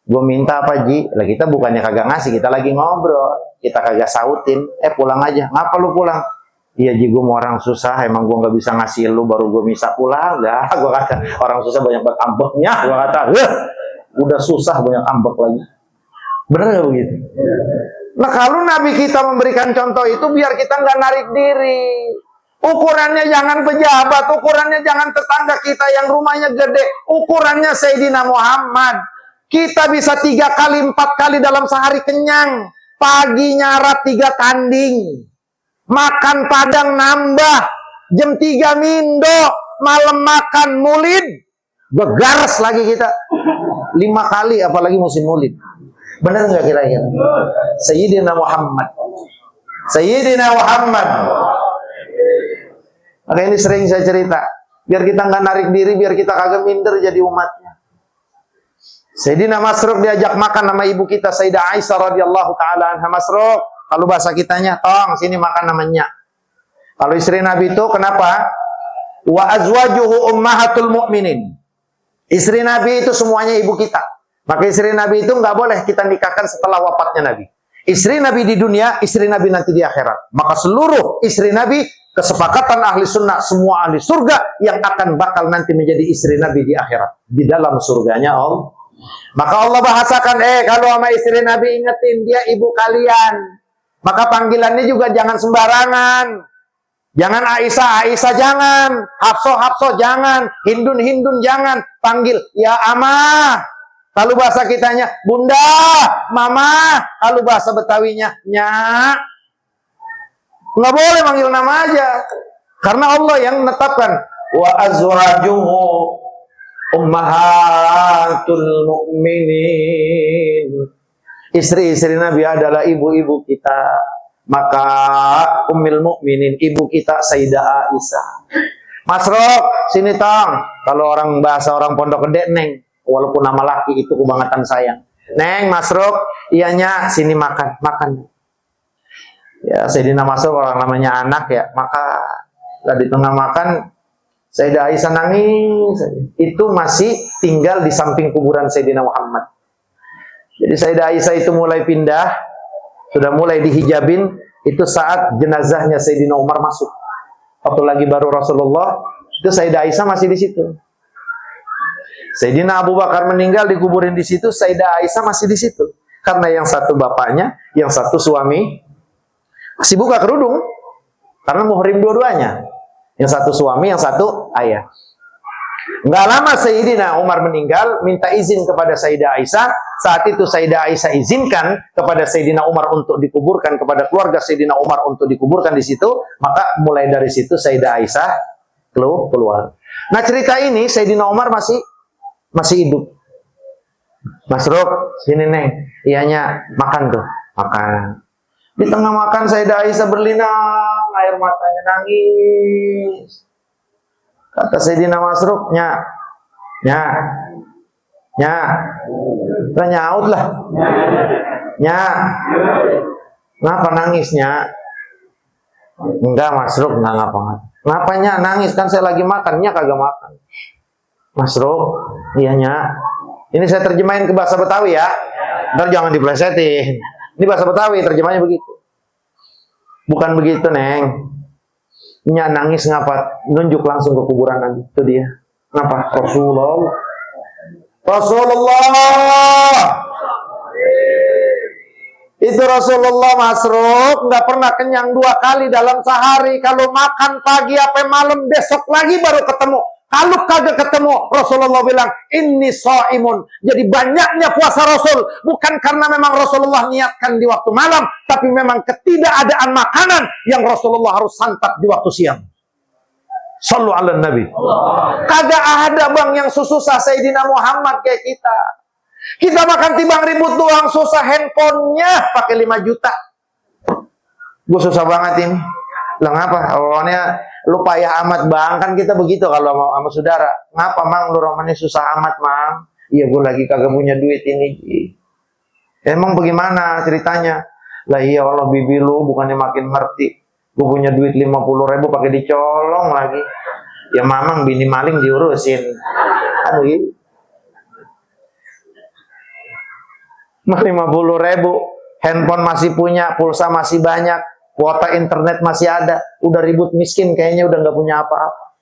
gue minta apa Ji? Lah kita bukannya kagak ngasih, kita lagi ngobrol. Kita kagak sautin, pulang aja. Ngapa lu pulang? Iya Ji, gue mau orang susah, emang gue nggak bisa ngasih lu, baru gue bisa pulang. Dah, gue kata, orang susah banyak banget ambeknya. Gue kata, udah susah banyak ambek lagi. Bener nggak begitu? Nah kalau Nabi kita memberikan contoh itu, biar kita nggak narik diri. Ukurannya jangan pejabat, ukurannya jangan tetangga kita yang rumahnya gede. Ukurannya Sayyidina Muhammad. Kita bisa 3 kali, 4 kali dalam sehari kenyang. Pagi nyarat 3 tanding. Makan padang nambah. Jam 3 mindo. Malam makan mulid. Begares lagi kita. 5 kali apalagi musim mulid. Benar nggak kira-kira? Sayyidina Muhammad. Sayyidina Muhammad. Maka ini sering saya cerita. Biar kita nggak narik diri, biar kita kagak minder jadi umatnya. Sayyidina Masruq diajak makan sama ibu kita Sayyidah Aisyah radhiyallahu taala anha. Masruq, kalau bahasa kitanya, tong sini makan namanya. Kalau istri Nabi itu kenapa? Wa azwajuhu ummahatul mu'minin. Istri Nabi itu semuanya ibu kita. Maka istri Nabi itu nggak boleh kita nikahkan setelah wafatnya Nabi. Istri Nabi di dunia, istri Nabi nanti di akhirat. Maka seluruh istri Nabi, kesepakatan ahli sunnah, semua ahli surga yang akan bakal nanti menjadi istri Nabi di akhirat. Di dalam surganya Allah. Maka Allah bahasakan, kalau sama istri Nabi ingetin dia ibu kalian. Maka panggilannya juga jangan sembarangan. Jangan Aisyah, Aisyah jangan. Hafsah, Hafsah jangan. Hindun, Hindun jangan. Panggil, ya Amah. Kalau bahasa kitanya, Bunda, Mama. Kalau bahasa Betawinya, Nyak. Nggak boleh manggil nama aja. Karena Allah yang menetapkan. Wa azwajuhu ummahatul mu'minin. Istri-istri Nabi adalah ibu-ibu kita. Maka ummil mu'minin, ibu kita Sayyidah Aisyah. Masruq, sini tong. Kalau orang bahasa orang Pondok Gede, Neng. Walaupun nama laki itu kebangetan sayang. Neng, Masruq, ianya sini makan. Makan. Ya, Sayyidina Masruq orang namanya anak ya. Maka di tengah makan, Sayyidah Aisyah nangis. Itu masih tinggal di samping kuburan Sayyidina Muhammad. Jadi Sayyidah Aisyah itu mulai pindah, sudah mulai dihijabin, itu saat jenazahnya Sayyidina Umar masuk. Waktu lagi baru Rasulullah, itu Sayyidah Aisyah masih di situ. Sayyidina Abu Bakar meninggal dikuburin di situ, Sayyidah Aisyah masih di situ. Karena yang satu bapaknya, yang satu suami masih buka kerudung. Karena muhrim dua-duanya. Yang satu suami, yang satu ayah. Nggak lama Sayyidina Umar meninggal, minta izin kepada Sayyidah Aisyah. Saat itu Sayyidah Aisyah izinkan kepada Sayyidina Umar untuk dikuburkan, kepada keluarga Sayyidina Umar untuk dikuburkan di situ. Maka mulai dari situ Sayyidah Aisyah keluar. Nah cerita ini Sayyidina Umar masih hidup. Masruq, sini Neng. Ianya makan tuh, makan. Di tengah makan Sayyidah Aisyah berlinang, air matanya nangis. Kata Sayyidina Masruq, Nya. Kita nyaut lah. Nya. Kenapa nangisnya? Enggak, Masruq, enggak ngapa-ngapa. Kenapanya nangis? Kan saya lagi makan, Nya kagak makan. Masruq, iya Nya. Ini saya terjemahin ke bahasa Betawi ya. Ntar jangan diplesetin. Ini bahasa Betawi, terjemahnya begitu. Bukan begitu, Neng. Nya nangis ngapa? Nunjuk langsung ke kuburan Nabi. Itu dia. Kenapa? Rasulullah. Itu Rasulullah Masruq nggak pernah kenyang 2 kali dalam sehari. Kalau makan pagi sampai malam, besok lagi baru ketemu. Kalau kagak ketemu, Rasulullah bilang, inni shaimun. Jadi banyaknya puasa Rasul. Bukan karena memang Rasulullah niatkan di waktu malam, tapi memang ketidakadaan makanan yang Rasulullah harus santap di waktu siang. Sallu ala Nabi. Kagak ada bang yang susah Sayyidina Muhammad kayak kita. Kita makan timbang ribut doang, susah handphonenya pakai 5 juta. Gue susah banget ini. Lah ngapa? Awalnya lu payah amat bang, kan kita begitu kalau sama saudara. Ngapa mang lu romannya susah amat mang? Iya gue lagi kagak punya duit ini. Emang bagaimana ceritanya? Lah iya Allah bibi lu bukannya makin ngerti. Gue punya duit 50.000 pakai dicolong lagi. Ya mamang bini maling diurusin. Aduh gitu. 50.000, handphone masih punya, pulsa masih banyak, kuota internet masih ada, udah ribut miskin kayaknya udah nggak punya apa-apa.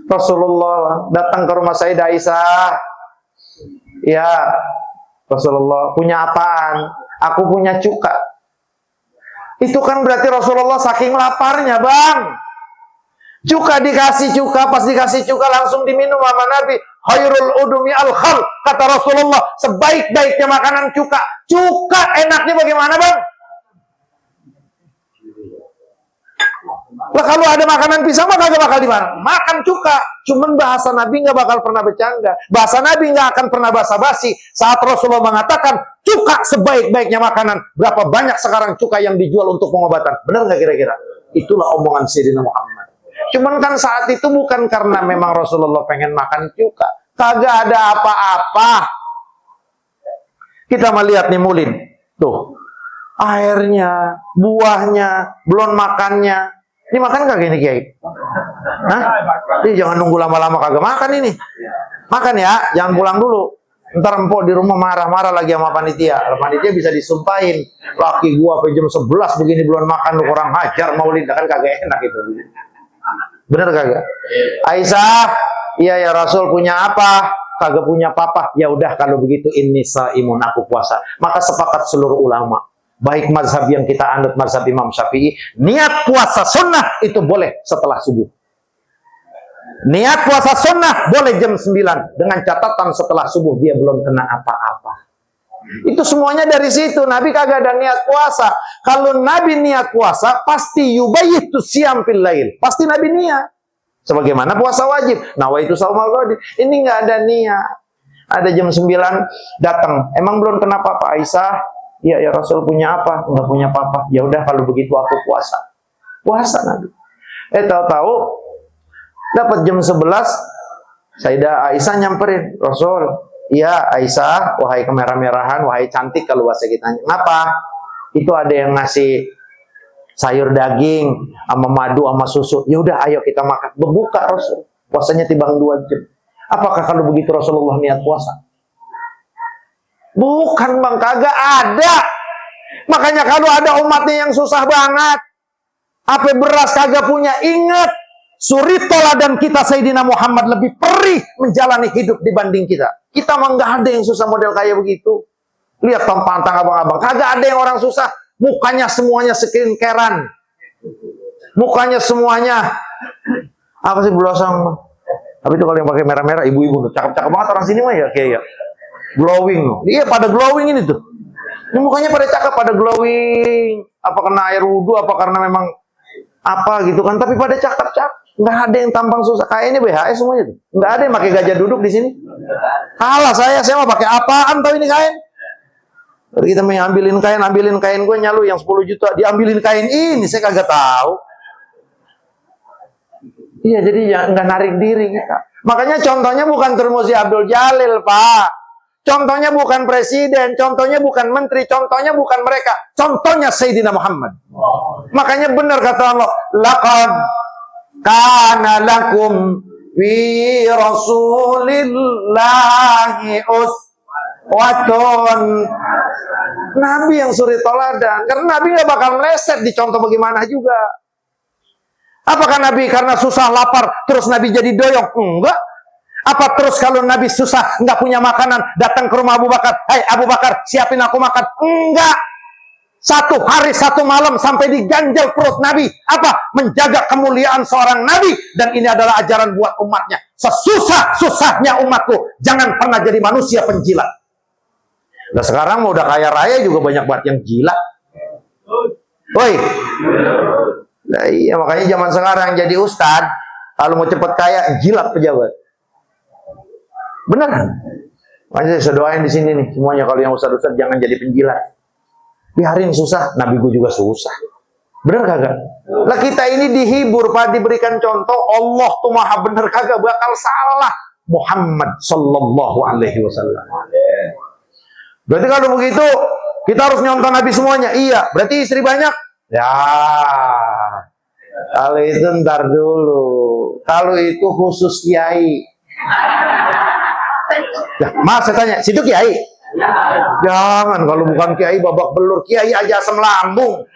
Rasulullah datang ke rumah Sayyidah Aisyah. Ya Rasulullah, punya apaan? Aku punya cuka. Itu kan berarti Rasulullah saking laparnya bang. Cuka dikasih cuka, pas dikasih cuka langsung diminum sama Nabi. Khairul udumi al-khal, kata Rasulullah, sebaik-baiknya makanan cuka. Cuka enaknya bagaimana bang? Lah kalau ada makanan pisang mah kagak bakal dimakan. Makan cuka. Cuman bahasa Nabi nggak bakal pernah bercanda. Bahasa Nabi nggak akan pernah basa-basi. Saat Rasulullah mengatakan cuka sebaik-baiknya makanan. Berapa banyak sekarang cuka yang dijual untuk pengobatan? Benar nggak kira-kira? Itulah omongan Sayyidina Muhammad. Cuman kan saat itu bukan karena memang Rasulullah pengen makan cuka. Kagak ada apa-apa. Kita melihat nih mulin. Tuh. Airnya, buahnya, belum makannya. Ini makan kagak ini Kiai? Hah? Ini jangan nunggu lama-lama kagak makan ini. Makan ya, jangan pulang dulu. Ntar empok di rumah marah-marah lagi sama panitia. Panitia bisa disumpahin. Laki gua sampai jam 11 begini belum makan, lu kurang hajar maulid. Kan kagak enak itu. Bener kagak? Aisyah, iya ya Rasul punya apa? Kagak punya papa. Ya udah kalau begitu ini saimun, aku puasa. Maka sepakat seluruh ulama, baik mazhab yang kita anut mazhab Imam Syafi'i, niat puasa sunnah itu boleh setelah subuh. Niat puasa sunnah boleh jam 9 dengan catatan setelah subuh dia belum kena apa-apa. Itu semuanya dari situ. Nabi kagak ada niat puasa. Kalau Nabi niat puasa, pasti yubayyitu siyam fil lail. Pasti Nabi niat. Sebagaimana puasa wajib. Nawaitu shaumal ghad. Ini nggak ada niat. Ada jam 9 datang. Emang belum kenapa Pak Aisyah? Iya ya Rasul punya apa? Enggak punya apa-apa. Ya udah kalau begitu aku puasa. Puasa Nabi. Tahu-tahu dapat jam 11 Sayyidah Aisyah nyamperin Rasul. Iya Aisyah, wahai kemerah-merahan, wahai cantik kalau bahasa kita. Ngapa? Itu ada yang ngasih sayur daging sama madu sama susu. Ya udah ayo kita makan. Berbuka Rasul. Puasanya timbang 2 jam. Apakah kalau begitu Rasulullah niat puasa? Bukan bang, kagak ada. Makanya kalau ada umatnya yang susah banget, apa beras kagak punya, ingat suri toladan kita Sayyidina Muhammad lebih perih menjalani hidup dibanding kita. Kita mah nggak ada yang susah model kayak begitu. Lihat pantang abang-abang, kagak ada yang orang susah. Mukanya semuanya skincarean. Mukanya semuanya apa sih blosong? Tapi itu kalau yang pakai merah-merah, ibu-ibu tuh cakep-cakep banget orang sini mah ya kayak ya. Glowing. Iya pada glowing ini tuh. Ini mukanya pada cakep, pada glowing. Apa kena air wudhu, apa karena memang apa gitu kan? Tapi pada cakep-cakep. Nggak ada yang tampang susah. Kayaknya BHS semuanya tuh. Nggak ada yang pakai gajah duduk di sini. Kalah saya mau pakai apaan tahu ini kain? Kita mau ambilin kain gue nyalu yang 10 juta, diambilin kain ini saya kagak tahu. Iya jadi ya nggak narik diri kita. Makanya contohnya bukan Turmuzi Abdul Jalil Pak. Contohnya bukan presiden, contohnya bukan menteri, contohnya bukan mereka. Contohnya Sayyidina Muhammad. Makanya benar kata Allah, laqad kana lakum fi rasulillahi uswatun. Nabi yang suri toladan. Karena Nabi nggak bakal meleset di contoh bagaimana juga. Apakah Nabi karena susah lapar terus Nabi jadi doyong? Enggak. Apa terus kalau Nabi susah nggak punya makanan datang ke rumah Abu Bakar, "Hai Abu Bakar, siapin aku makan"? Enggak. 1 hari 1 malam sampai diganjal perut Nabi. Apa? Menjaga kemuliaan seorang Nabi. Dan ini adalah ajaran buat umatnya. Sesusah-susahnya umatku, jangan pernah jadi manusia penjilat. Nah sekarang udah kaya raya juga banyak banget yang gila. Woi. Nah, iya makanya zaman sekarang jadi ustadz, kalau mau cepet kaya jilat pejabat. Beneran. Makanya saya doain di sini nih semuanya, kalau yang ustaz-ustaz jangan jadi penjilat. Biarin susah, Nabi gue juga susah. Bener kagak? Lah kita ini dihibur, Pak, diberikan contoh Allah tuh maha bener, kagak bakal salah. Muhammad sallallahu alaihi wasallam. Berarti kalau begitu kita harus nyontoh Nabi semuanya. Iya, berarti istri banyak? Ya. Kalau itu ntar dulu. Kalau itu khusus kiai. Ya, Mas saya tanya, situ kiai? Jangan, kalau bukan kiai babak belur, kiai aja asam lambung.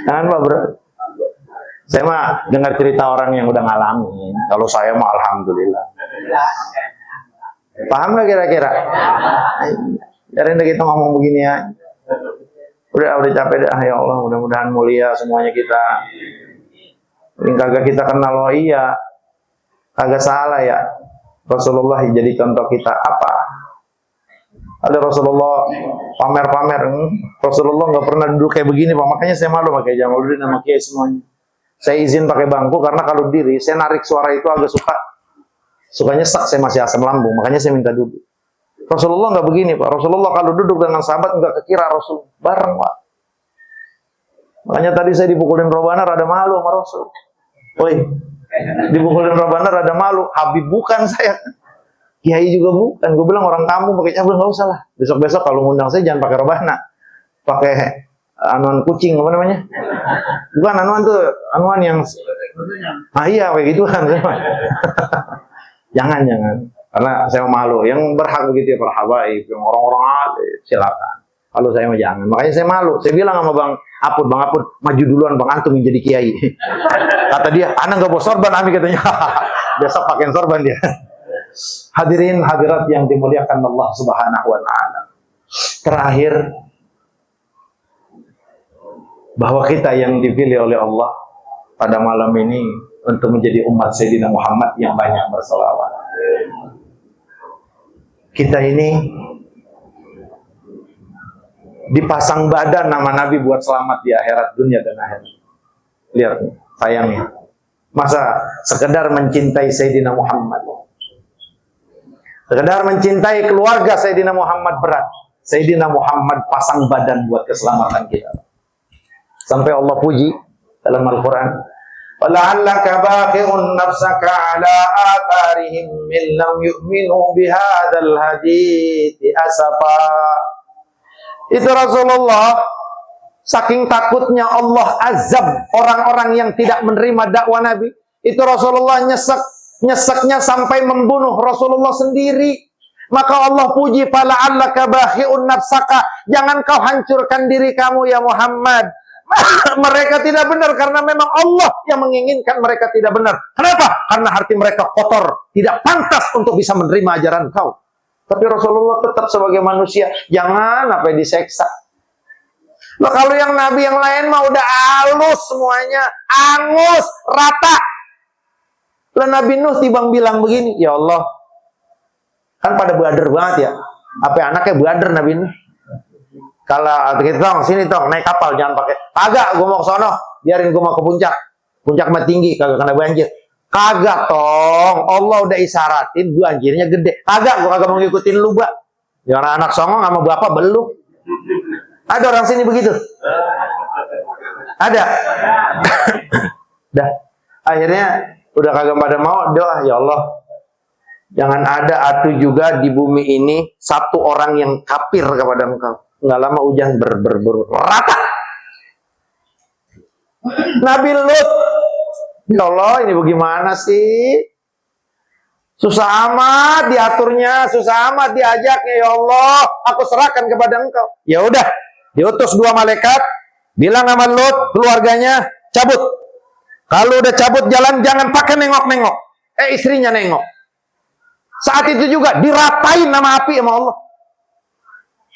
Jangan Pak bro. Saya mah dengar cerita orang yang udah ngalamin. Kalau saya mah alhamdulillah. Paham nggak kira-kira? Biarin kita ngomong begini ya. Udah capek dah ya Allah. Mudah-mudahan mulia semuanya kita. Ini kagak kita kenal, oh iya. Kagak salah ya. Rasulullah jadi contoh kita apa? Ada Rasulullah pamer-pamer. Rasulullah nggak pernah duduk kayak begini, Pak. Makanya saya malu pakai Jamaluddin sama Kiai semuanya. Saya izin pakai bangku karena kalau diri saya narik suara itu agak suka nyesek, saya masih asam lambung. Makanya saya minta duduk. Rasulullah nggak begini, Pak. Rasulullah kalau duduk dengan sahabat nggak kekira Rasul bareng, Pak. Makanya tadi saya dipukulin Robana rada malu sama Rasul. Woi, dipukulin Robana rada malu. Habib bukan saya. Kiai juga bukan. Gue bilang orang kampung pakai cabul, nggak usah lah. Besok-besok kalau ngundang saya jangan pakai Robana. Pakai anuan kucing, apa namanya? Bukan anuan tuh, anuan yang iya kayak gitu kan. Jangan. Karena saya malu. Yang berhak begitu ya para habaib, yang orang-orang alim, silakan. Kalau saya mah jangan. Makanya saya malu. Saya bilang sama Bang Apud, maju duluan Bang Antum menjadi kiai. Kata dia, anak nggak bawa sorban, Ami katanya. Besok pakai sorban dia. Hadirin hadirat yang dimuliakan Allah Subhanahu wa taala. Terakhir, bahwa kita yang dipilih oleh Allah pada malam ini untuk menjadi umat Sayyidina Muhammad yang banyak berselawat. Kita ini dipasang badan nama Nabi buat selamat di akhirat, dunia dan akhirat. Lihat, sayangnya. Masa sekedar mencintai Sayyidina Muhammad, sekedar mencintai keluarga Sayyidina Muhammad berat. Sayyidina Muhammad pasang badan buat keselamatan kita. Sampai Allah puji dalam Al-Quran, "Wala'allaka baqi'un nafsaka 'ala atharihim min lam yu'minu bihadzal hadithi asafa." Itu Rasulullah saking takutnya Allah azab orang-orang yang tidak menerima dakwah Nabi. Itu Rasulullah nyeseknya sampai membunuh Rasulullah sendiri. Maka Allah puji, "Fala'allaka baqi'un nafsaka." Jangan kau hancurkan diri kamu ya Muhammad. Mereka tidak benar karena memang Allah yang menginginkan mereka tidak benar. Kenapa? Karena hati mereka kotor, tidak pantas untuk bisa menerima ajaran kau. Tapi Rasulullah tetap sebagai manusia, jangan sampai diseksa. Loh, kalau yang Nabi yang lain mah udah halus semuanya, angus, rata. Lah Nabi Nuh tibang bilang begini, ya Allah, kan pada bader banget ya. Apa anaknya bader Nabi Nuh? Kalau kita tong sini tong naik kapal jangan pakai. Kagak, gue mau ke sono, biarin gue mau ke puncak. Puncak mah tinggi, kagak kena banjir. Kagak tong, Allah udah isaratin banjirnya gede. Kagak, gue kagak mau ngikutin lu, Mbak. Ya anak songong sama bapak belum. Ada orang sini begitu? Ada. Dah. Akhirnya udah kagak pada mau, doa ya Allah. Jangan ada atu juga di bumi ini satu orang yang kafir kepada engkau. Nggak lama hujan rata. Nabi Lut, ya Allah ini bagaimana sih? Susah amat diaturnya, susah amat diajaknya ya Allah. Aku serahkan kepada engkau. Ya udah, diutus 2 malaikat, bilang sama Lut keluarganya cabut. Kalau udah cabut jalan jangan pakai nengok-nengok. Istrinya nengok. Saat itu juga diratain nama api sama Allah.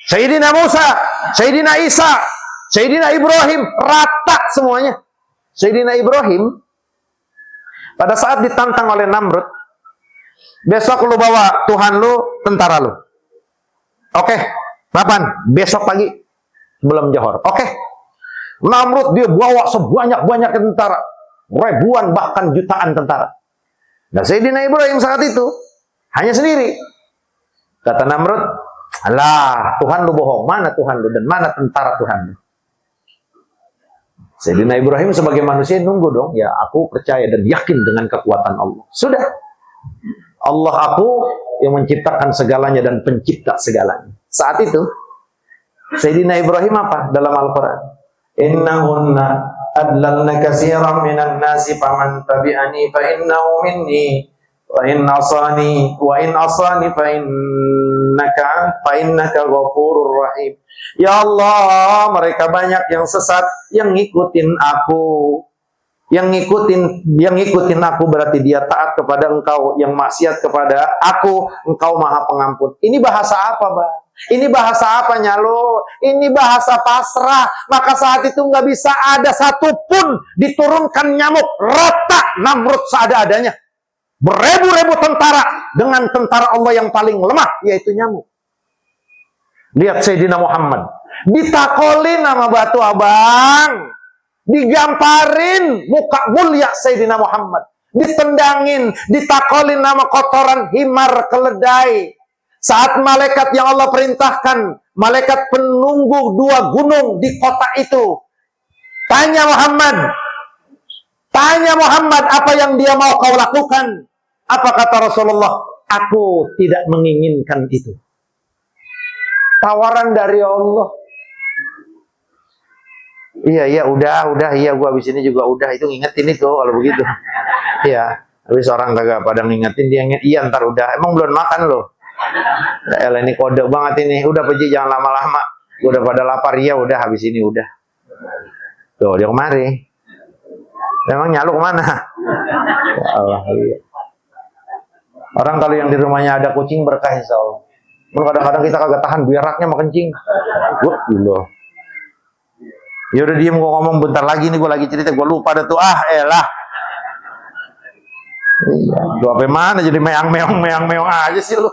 Sayyidina Musa, Sayyidina Isa, Sayyidina Ibrahim, rata semuanya. Sayyidina Ibrahim, pada saat ditantang oleh Namrud, besok lu bawa Tuhan lu, tentara lu. Oke, kapan? Besok pagi, sebelum Johor. Oke. Namrud dia bawa sebanyak-banyak tentara. Ribuan bahkan jutaan tentara. Nah, Sayyidina Ibrahim saat itu hanya sendiri. Kata Namrud, "Alah, Tuhan lu bohong. Mana Tuhan lu dan mana tentara Tuhan lu?" Sayyidina Ibrahim sebagai manusia nunggu dong. Ya, aku percaya dan yakin dengan kekuatan Allah. Sudah. Allah aku yang menciptakan segalanya dan pencipta segalanya. Saat itu, Sayyidina Ibrahim apa dalam Al-Quran? Innahunna adlalna katsiran minan nasi faman tabi'ani fa innahu minni wa in asani fa innaka ghafurur rahim. Ya Allah, mereka banyak yang sesat, yang ngikutin aku. Yang ngikutin aku berarti dia taat kepada engkau, yang maksiat kepada aku, engkau maha pengampun. Ini bahasa apa, Bang? Ini bahasa apa, Nyalo? Ini bahasa pasrah. Maka saat itu nggak bisa ada satupun diturunkan nyamuk. Rata Namrud seada-adanya. Beribu-ribu tentara dengan tentara Allah yang paling lemah, yaitu nyamuk. Lihat Sayyidina Muhammad. Ditakolin sama batu abang. Digamparin muka mulia Sayyidina Muhammad, ditendangin, ditakolin nama kotoran himar keledai. Saat malaikat yang Allah perintahkan, malaikat penunggu 2 gunung di kota itu, tanya Muhammad apa yang dia mau kau lakukan. Apa kata Rasulullah? Aku tidak menginginkan itu. Tawaran dari Allah. Iya, udah, iya gua habis ini juga udah, itu ngingetin itu kalau begitu. Iya, habis orang kagak pada ngingetin, dia inget, iya ntar udah, emang belum makan loh. Elah ini kode banget ini, udah Peji jangan lama-lama. Udah pada lapar, iya udah habis ini udah. Tuh, dia kemari. Memang Nyalu kemana? Ya Allah, iya. Orang kalau yang di rumahnya ada kucing berkah insya Allah. Kadang-kadang kita kagak tahan, beraknya sama kencing. Loh. Ya udah diem, gua ngomong bentar lagi nih, gua lagi cerita, gua lupa dah tuh. Elah. Iya, lu apa mana jadi meong aja sih lu.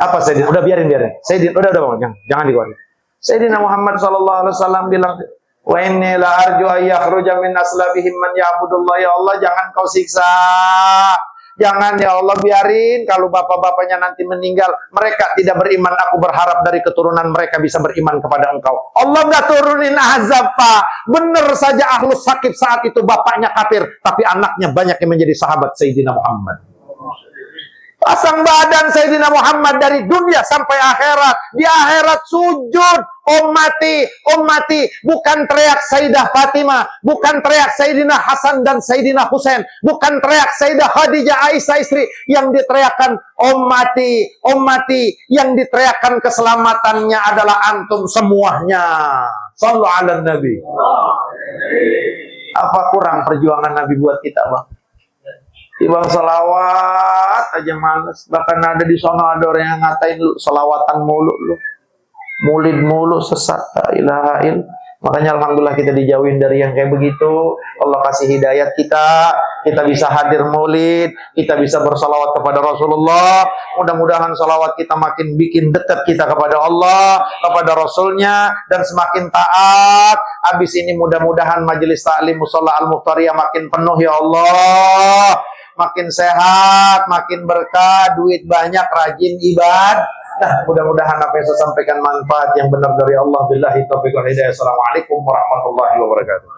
Apa Sayyidina? Udah biarin. Sayyidina, udah Bang, jangan dikeluarin. Sayyidina Muhammad sallallahu alaihi wasallam bilang, "Wa inni la arju ay yakhruja min aslabihim man ya'budullah." Ya Allah, jangan kau siksa. Jangan ya Allah, biarin kalau bapak-bapaknya nanti meninggal, mereka tidak beriman. Aku berharap dari keturunan mereka bisa beriman kepada engkau. Allah nggak turunin azab, Pak. Bener saja Ahlus Sakif saat itu bapaknya kafir, tapi anaknya banyak yang menjadi sahabat Sayyidina Muhammad. Pasang badan Sayyidina Muhammad dari dunia sampai akhirat. Di akhirat sujud, ummati, bukan teriak Sayyidah Fatimah, bukan teriak Sayyidina Hasan dan Sayyidina Husain, bukan teriak Sayyidah Khadijah Aisyah istri, yang diteriakkan ummati, yang diteriakkan keselamatannya adalah antum semuanya. Shallu ala Nabi. Apa kurang perjuangan Nabi buat kita, Bang? Ibang selawat aja males. Bahkan ada di sono ada orang yang ngatain lu selawatan mulu lu. Mulid mulu sesat. La ilaha illallah. Makanya alhamdulillah kita dijauhin dari yang kayak begitu. Allah kasih hidayat kita bisa hadir maulid, kita bisa bersalawat kepada Rasulullah. Mudah-mudahan salawat kita makin bikin dekat kita kepada Allah, kepada Rasulnya, dan semakin taat. Habis ini mudah-mudahan majelis ta'lim musalla al-mukhtariyah makin penuh ya Allah. Makin sehat, makin berkah, duit banyak, rajin ibadah. Nah, mudah-mudahan apa yang saya sampaikan manfaat yang benar dari Allah. Billahi taufiq wal hidayah. Assalamualaikum warahmatullahi wabarakatuh.